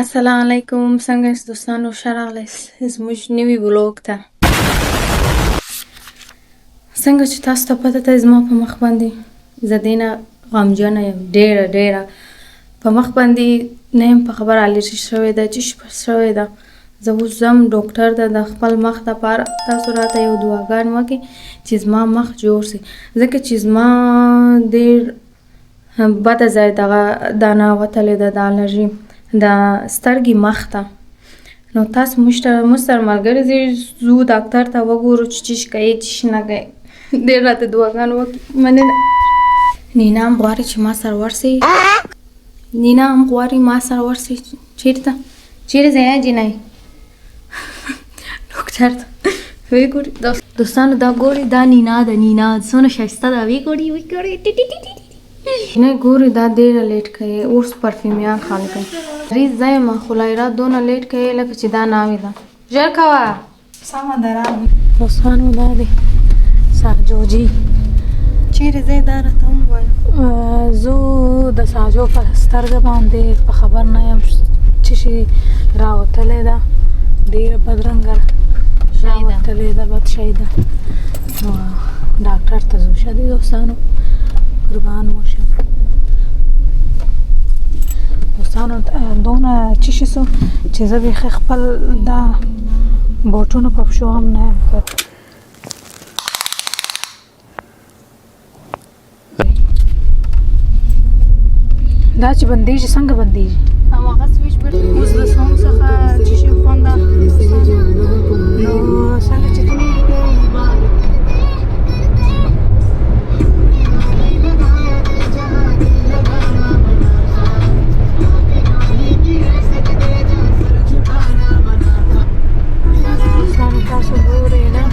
السلام علیکم، څنګه یاست دوستانو؟ ښه راغلاست زموږ نوي بلوګ ته. څنګه چې تاسو ته پته ده زما په مخ باندې زه دې نه غمجنه یم، ډېره په مخ باندې نه یم په خبره الرژي شوې ده، چې شوې ده. زه اوس ځم ډاکټر ته د خپل مخ دپاره. تاسو راته یو دعاګانې وکړئ چې زما مخ جوړ شي، ځکه چې زما ډېر بده ځای دغه دانه وتلې ده د الرژي د سترګې مخ ته. نو تاسو موږ سره ملګري ځو ډاکټر ته وګورو چې څه کوي څه نه کوي. ډېر راته دعاګانې وکړئ. مننه. نینا هم غواړي چې ما سره ورسي. نینا هم غواړي ما سره ورسي. چیرته ځې جینۍ؟ ډاکټر ته وی ګوري دوستانو، دا ګوري دا نینا ده. نینا څونه ښایسته ده. وی ګوري نه ګوري دا ډېره لیټ کوي. اوس پرفیومیان خالي کوي. ریز ځای یم خو لایرا دونه لیټ کوي لکه چې دا ناوې ده. ژر کوه. سمه ده راغلم. دوستانو دا دی ساجوجي. چیرې ځې دا راته هم ووایه. زه د ساجو په سترګه باندې په خبر نه یم چې شي راوتلی ده. ډېره بدرنګه راوتلی ده، بد شی ده. نو ډاکټر ته ځو. ښه دی دوستانو، قربان وشم. دوستانو دونه چیشي سو چې زه بیخي خپل دا بوټونه په پښو هم نه یم کړ. دا چې بندېږي څنګه بندېږي؟ هماغه سویچ بیرته اوس د سونګ څخه چیشي خوند اخلي. نو څنګه چې تاسو ګورئ نه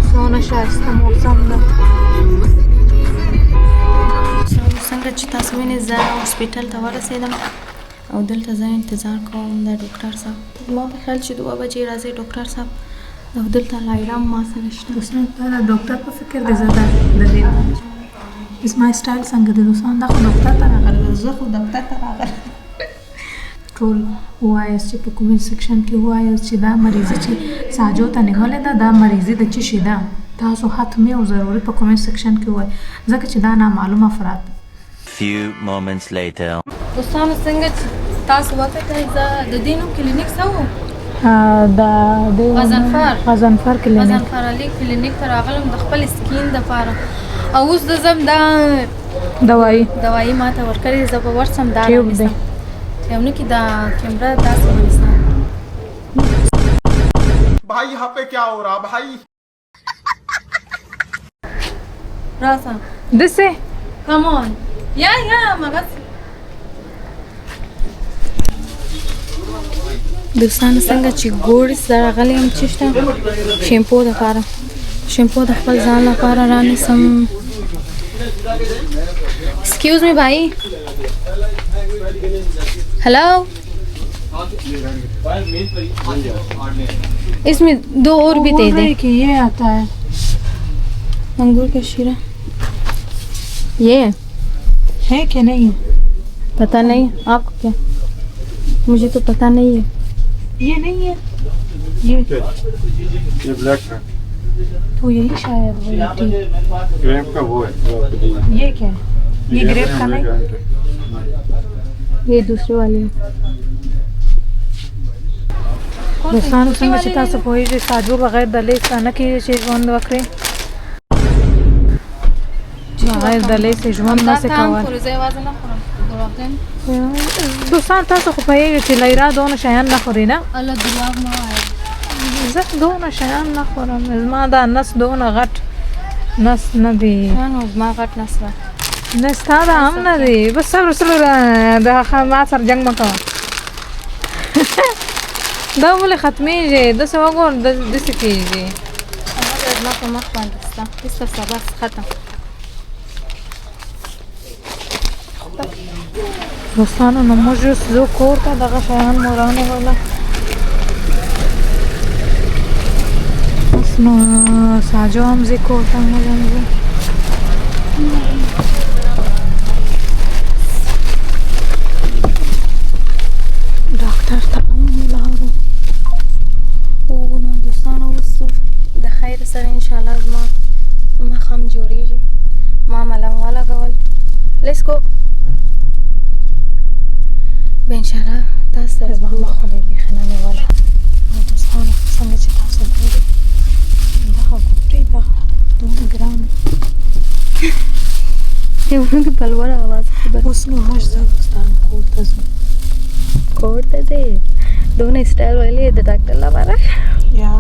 څونه ښایسته موسم ده. څنګه چې تاسو وینئ زه هاسپیټل ته ورسېدم او دلته زه انتظار کوم د ډاکټر صاحب. زما په خیال چې 2 بجې راځي ډاکټر صاحب او دلته لایرا هم ما سره شته. دوستان ته د ډاکټر په فکر دی. زه د دې زما سټایل څنګه دی دوستان؟ دا خو ډاکټر ته راغلی، زه خو دفتر ته راغلی. ټول ووایاست چې په کومنټ سیکشن کې ووایاست چې دا مریضي چې ساجو ته نیولې ده دا مریضي د څه شي ده. تاسو حتمي او ضروري په کومنټ سیکشن کې ووایئ، ځکه چې دا نامعلوم افراد. Few moments later. دوستانو څنګه چې تاسو وکتئ زه د دې نوم کلینیک څه و؟ غضنفر کلینیک. غضنفر علي کلینیک ته راغلم د خپل سکین دپاره او اوس د ځم دا دوایي ما ته ورکړې. زه به ورسم دا رانیسم یو کې دا کیمره داسې ونیسم. भाई यहाँ पे क्या हो रहा भाई? راسه دسه come on یا مغز. دوستانو څنګه چې ګوري سره راغلی یم چېرته شیمپو دپاره. شیمپو د خپل ځان لپاره رانیسم. एक्सक्यूज मी भाई, हेलो, इसमें 2 और भी दे दे. कि ये आता है अंगूर का शीरा. ये है कि नहीं है? पता नहीं आपको क्या? मुझे तो पता नहीं है. ये नहीं है, ये ब्लैक है, तो यही शायद वो ठीक. ग्रेप का वो है. ये क्या है? ये ग्रेप का नहीं, ये दूसरी वाली है. دوستانو څنګه چې تاسو پوهیږئ ساجو بغیر د لیس نه کېږي چې ژوند وکړي. بغیر د لیس ژوند نشي کولی. دوستان تاسو خو پوهیږئ چې لیرا دونه شیان نه خوري نه؟ الله دروغ مه وایه. زه دونه شیان نه خورم. زما دا نس دونه غټ نس نه دی. نو زما غټ نس ده. نه ستا دا هم نه دی. بس صبر د ما سره جنګ مه کوه. دا ولې ختمیږي؟ داسې وګوره داسې کېږي. هغه زما په مخ باندې شته. هېڅ بس ختم. دوستانو نو موږ اوس ځو کور ته. دغه شیان مو رانیوله. اوس نو ساجو هم ځي کور ته. موږ هم ځو. ډاکټر کو به انشاءالله تاسو ته زما مخ خو مې بیخي نه نیولی نو دوستانو څنګه چې تاسو ګورئ دغه ګوټې دغه دومره ګران یو په لوړه اواز خبرې اوس نو موږ زه دوستانو کور ته ځو کور ته ځې دونه سټایل ویلې د ډاکټر لپاره یا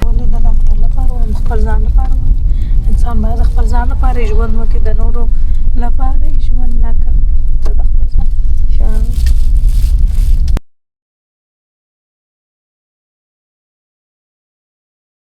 ولې د ډاکټر لپاره وایم خپل ځان لپاره وایم انسان باید خپل ځان لپاره ژوند وکړي د نورو لپاره